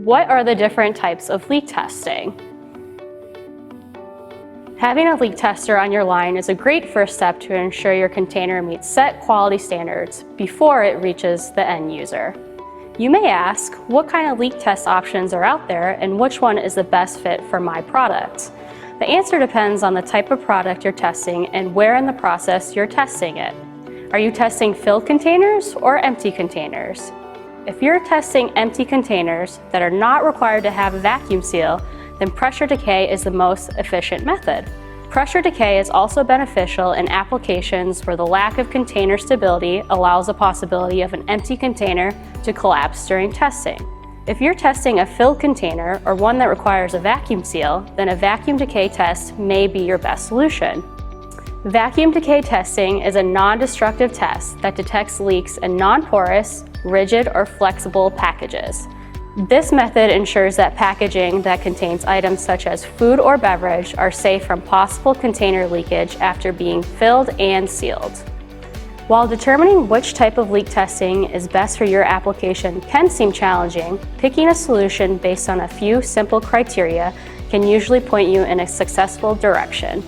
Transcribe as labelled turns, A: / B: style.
A: What are the different types of leak testing? Having a leak tester on your line is a great first step to ensure your container meets set quality standards before it reaches the end user. You may ask, what kind of leak test options are out there and which one is the best fit for my product? The answer depends on the type of product you're testing and where in the process you're testing it. Are you testing filled containers or empty containers? If you're testing empty containers that are not required to have a vacuum seal, then pressure decay is the most efficient method. Pressure decay is also beneficial in applications where the lack of container stability allows the possibility of an empty container to collapse during testing. If you're testing a filled container or one that requires a vacuum seal, then a vacuum decay test may be your best solution. Vacuum decay testing is a non-destructive test that detects leaks in non-porous, rigid, or flexible packages. This method ensures that packaging that contains items such as food or beverage are safe from possible container leakage after being filled and sealed. While determining which type of leak testing is best for your application can seem challenging, picking a solution based on a few simple criteria can usually point you in a successful direction.